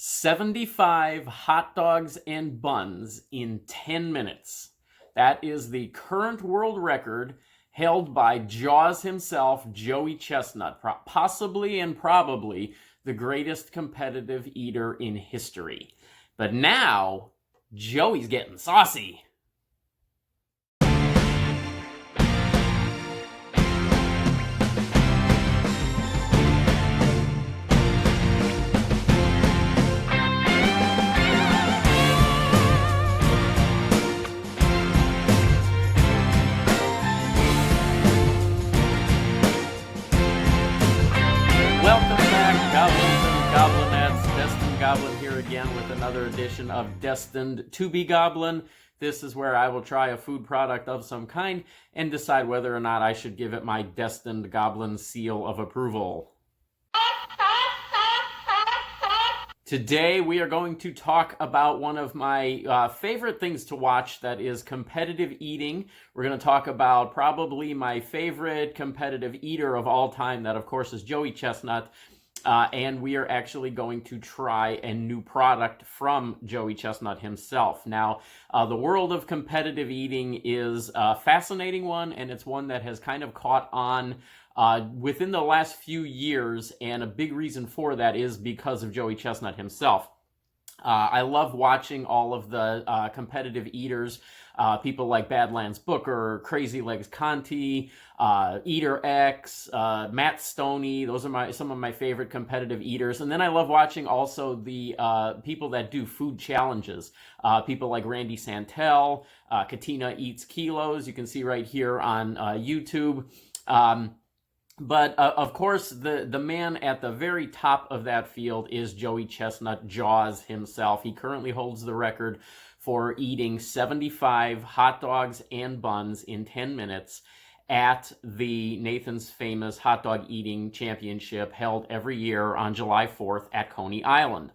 75 hot dogs and buns in 10 minutes. That is the current world record held by Jaws himself, Joey Chestnut, possibly and probably the greatest competitive eater in history. But now, Joey's getting saucy. Welcome back, Goblins and Goblinettes. Destined Goblin here again with another edition of Destined to be Goblin. This is where I will try a food product of some kind and decide whether or not I should give it my Destined Goblin seal of approval. Today we are going to talk about one of my favorite things to watch, that is competitive eating. We're going to talk about probably my favorite competitive eater of all time, that of course is Joey Chestnut. And we are actually going to try a new product from Joey Chestnut himself. Now, the world of competitive eating is a fascinating one, and it's one that has kind of caught on within the last few years, and a big reason for that is because of Joey Chestnut himself. I love watching all of the competitive eaters, people like Badlands Booker, Crazy Legs Conti, Eater X, Matt Stoney. Those are some of my favorite competitive eaters. And then I love watching also the people that do food challenges. People like Randy Santel, Katina Eats Kilos. You can see right here on YouTube. But of course, the man at the very top of that field is Joey Chestnut, Jaws himself. He currently holds the record for eating 75 hot dogs and buns in 10 minutes at the Nathan's Famous Hot Dog Eating Championship held every year on July 4th at Coney Island.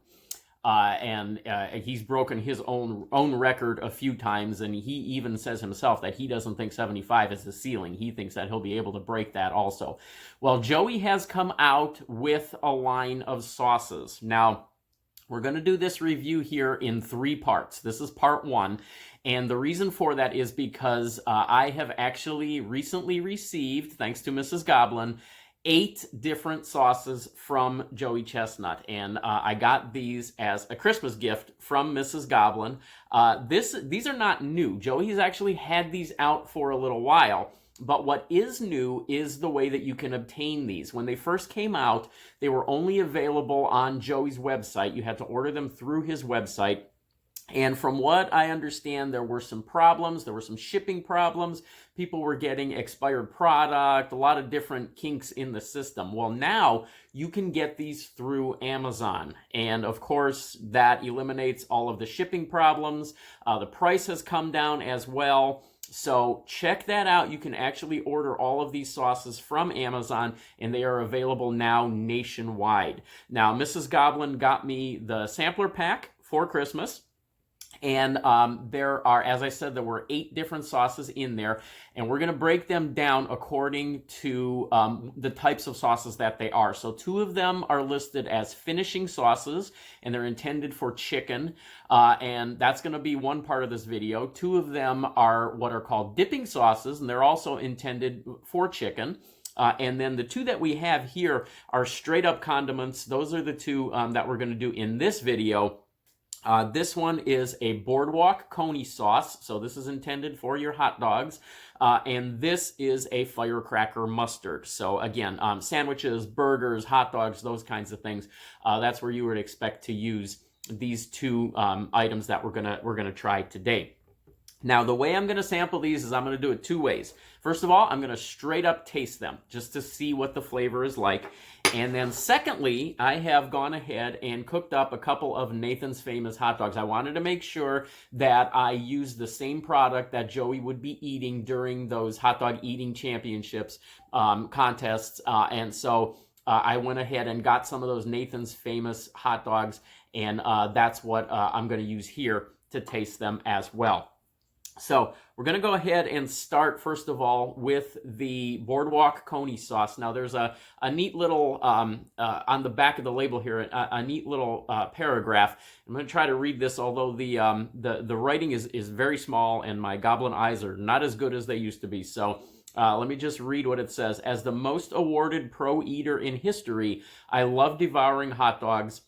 And he's broken his own record a few times, and he even says himself that he doesn't think 75 is the ceiling. He thinks that he'll be able to break that also. Well, Joey has come out with a line of sauces. Now, we're going to do this review here in 3 parts. This is part 1, and the reason for that is because I have actually recently received, thanks to Mrs. Goblin, 8 different sauces from Joey Chestnut, and I got these as a Christmas gift from Mrs. Goblin. These are not new. Joey's actually had these out for a little while, but what is new is the way that you can obtain these. When they first came out, they were only available on Joey's website. You had to order them through his website. And from what I understand, there were some problems. There were some shipping problems. People were getting expired product, a lot of different kinks in the system. Well, now you can get these through Amazon. And of course, that eliminates all of the shipping problems. The price has come down as well. So check that out. You can actually order all of these sauces from Amazon, and they are available now nationwide. Now, Mrs. Goblin got me the sampler pack for Christmas. And there are, as I said, there were 8 different sauces in there, and we're going to break them down according to the types of sauces that they are. So 2 of them are listed as finishing sauces, and they're intended for chicken, and that's going to be one part of this video. 2 of them are what are called dipping sauces, and they're also intended for chicken. And then the 2 that we have here are straight up condiments. Those are the 2 that we're going to do in this video. This one is a boardwalk coney sauce, so this is intended for your hot dogs, and this is a firecracker mustard. So again, sandwiches, burgers, hot dogs, those kinds of things. That's where you would expect to use these 2 items that we're gonna try today. Now, the way I'm going to sample these is I'm going to do it 2 ways. First of all, I'm going to straight up taste them just to see what the flavor is like. And then secondly, I have gone ahead and cooked up a couple of Nathan's Famous hot dogs. I wanted to make sure that I used the same product that Joey would be eating during those hot dog eating championships contests. And so I went ahead and got some of those Nathan's Famous hot dogs, and that's what I'm going to use here to taste them as well. So we're going to go ahead and start, first of all, with the Boardwalk Coney sauce. Now, there's a neat little, on the back of the label here, a neat little paragraph. I'm going to try to read this, although the writing is very small and my goblin eyes are not as good as they used to be. So let me just read what it says. As the most awarded pro eater in history, I love devouring hot dogs.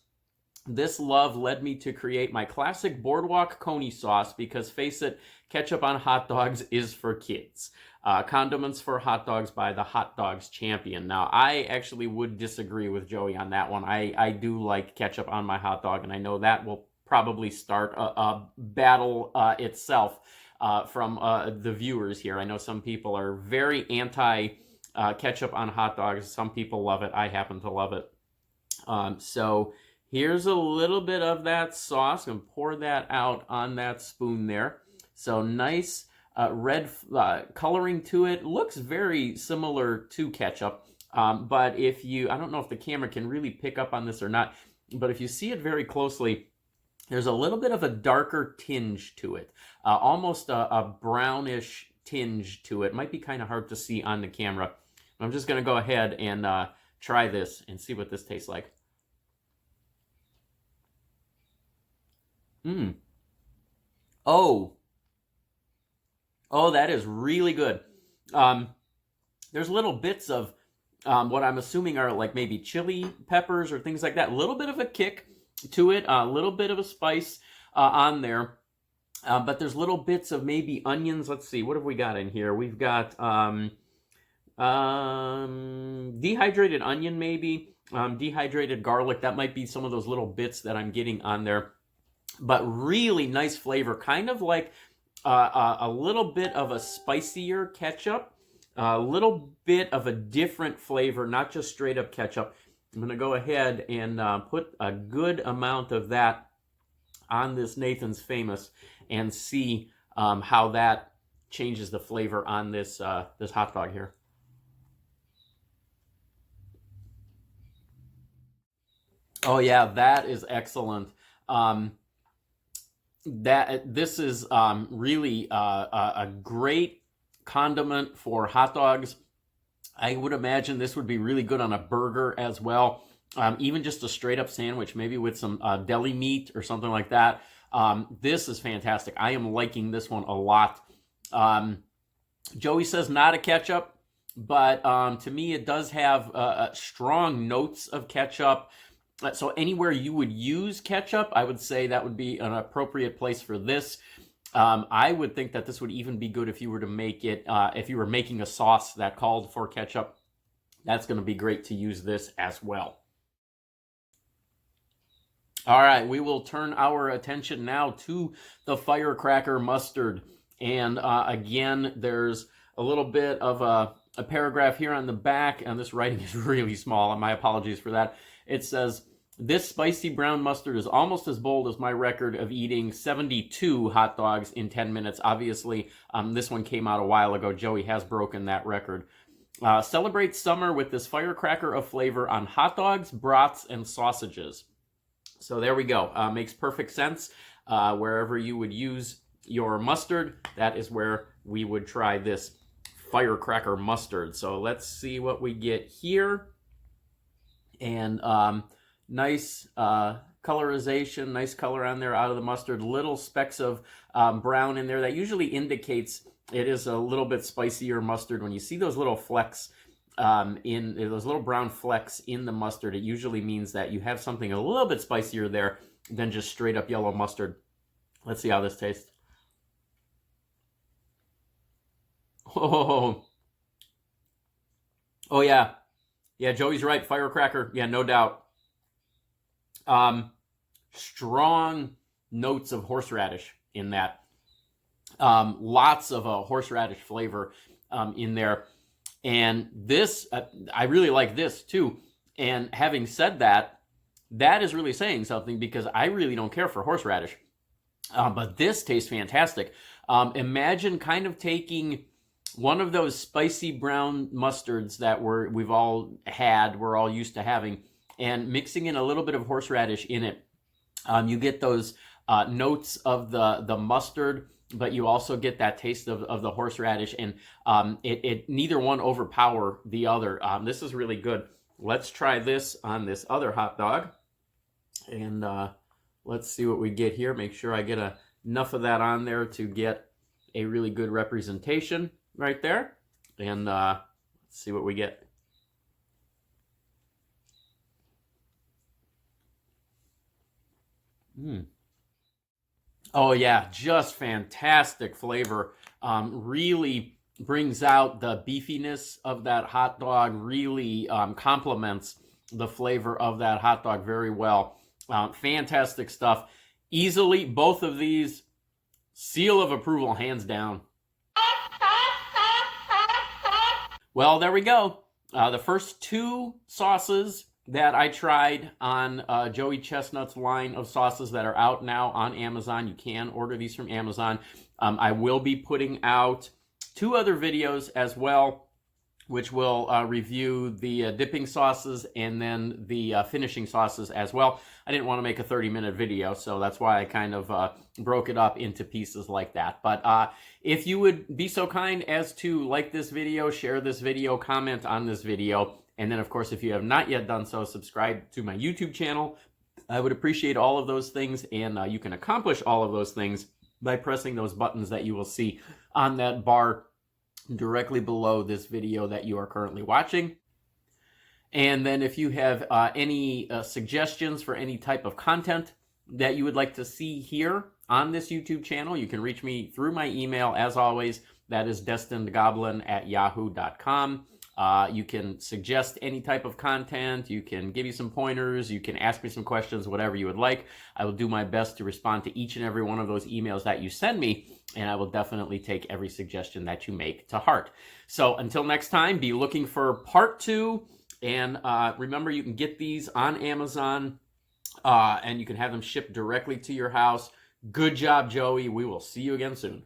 This love led me to create my classic Boardwalk Coney sauce because, face it, ketchup on hot dogs is for kids. Condiments for hot dogs by the Hot Dogs Champion. Now, I actually would disagree with Joey on that one. I do like ketchup on my hot dog, and I know that will probably start a battle itself from the viewers here. I know some people are very anti ketchup on hot dogs. Some people love it. I happen to love it. So here's a little bit of that sauce. I'm going to pour that out on that spoon there. So nice red coloring to it. Looks very similar to ketchup. But if you, I don't know if the camera can really pick up on this or not, but if you see it very closely, there's a little bit of a darker tinge to it. Almost a brownish tinge to it. Might be kind of hard to see on the camera. I'm just going to go ahead and try this and see what this tastes like. Oh, that is really good. There's little bits of what I'm assuming are like maybe chili peppers or things like that. A little bit of a kick to it, a little bit of a spice on there. But there's little bits of maybe onions. Let's see, what have we got in here? We've got dehydrated onion maybe, dehydrated garlic. That might be some of those little bits that I'm getting on there. But really nice flavor, kind of like a little bit of a spicier ketchup, a little bit of a different flavor, not just straight up ketchup. I'm going to go ahead and put a good amount of that on this Nathan's Famous and see how that changes the flavor on this this hot dog here. Oh yeah, that is excellent. That this is really a great condiment for hot dogs. I would imagine this would be really good on a burger as well. Even just a straight up sandwich, maybe with some deli meat or something like that. This is fantastic. I am liking this one a lot. Joey says not a ketchup, but to me it does have strong notes of ketchup. So anywhere you would use ketchup, I would say that would be an appropriate place for this. I would think that this would even be good if you were to make it, if you were making a sauce that called for ketchup. That's going to be great to use this as well. All right, we will turn our attention now to the firecracker mustard. And again, there's a little bit of a paragraph here on the back, and this writing is really small, and my apologies for that. It says, this spicy brown mustard is almost as bold as my record of eating 72 hot dogs in 10 minutes. Obviously, this one came out a while ago. Joey has broken that record. Celebrate summer with this firecracker of flavor on hot dogs, brats, and sausages. So there we go. Makes perfect sense. Wherever you would use your mustard, that is where we would try this firecracker mustard. So let's see what we get here. And nice colorization, nice color on there out of the mustard. Little specks of brown in there. That usually indicates it is a little bit spicier mustard. When you see those little flecks in those little brown flecks in the mustard, it usually means that you have something a little bit spicier there than just straight up yellow mustard. Let's see how this tastes. Oh, oh yeah. Yeah, Joey's right. Firecracker. Yeah, no doubt. Strong notes of horseradish in that. Lots of horseradish flavor in there. And this, I really like this too. And having said that, that is really saying something because I really don't care for horseradish. But this tastes fantastic. Imagine kind of taking one of those spicy brown mustards that we've all had, we're all used to having, and mixing in a little bit of horseradish in it. You get those notes of the mustard but you also get that taste of the horseradish, and it neither one overpower the other. This is really good. Let's try this on this other hot dog, and let's see what we get here. Make sure I get enough of that on there to get a really good representation right there, and let's see what we get. Oh yeah, just fantastic flavor. Really brings out the beefiness of that hot dog. Really complements the flavor of that hot dog very well. Fantastic stuff. Easily, both of these, seal of approval, hands down. Well, there we go. The first two sauces that I tried on Joey Chestnut's line of sauces that are out now on Amazon. You can order these from Amazon. I will be putting out 2 other videos as well, which will review the dipping sauces and then the finishing sauces as well. I didn't want to make a 30-minute video, so that's why I kind of broke it up into pieces like that. But if you would be so kind as to like this video, share this video, comment on this video, and then, of course, if you have not yet done so, subscribe to my YouTube channel. I would appreciate all of those things, and you can accomplish all of those things by pressing those buttons that you will see on that bar directly below this video that you are currently watching. And then if you have any suggestions for any type of content that you would like to see here on this YouTube channel, you can reach me through my email, as always. That is destinedgoblin@yahoo.com. You can suggest any type of content. You can give you some pointers. You can ask me some questions, whatever you would like. I will do my best to respond to each and every one of those emails that you send me, and I will definitely take every suggestion that you make to heart. So until next time, be looking for part 2, and remember, you can get these on Amazon, and you can have them shipped directly to your house. Good job, Joey. We will see you again soon.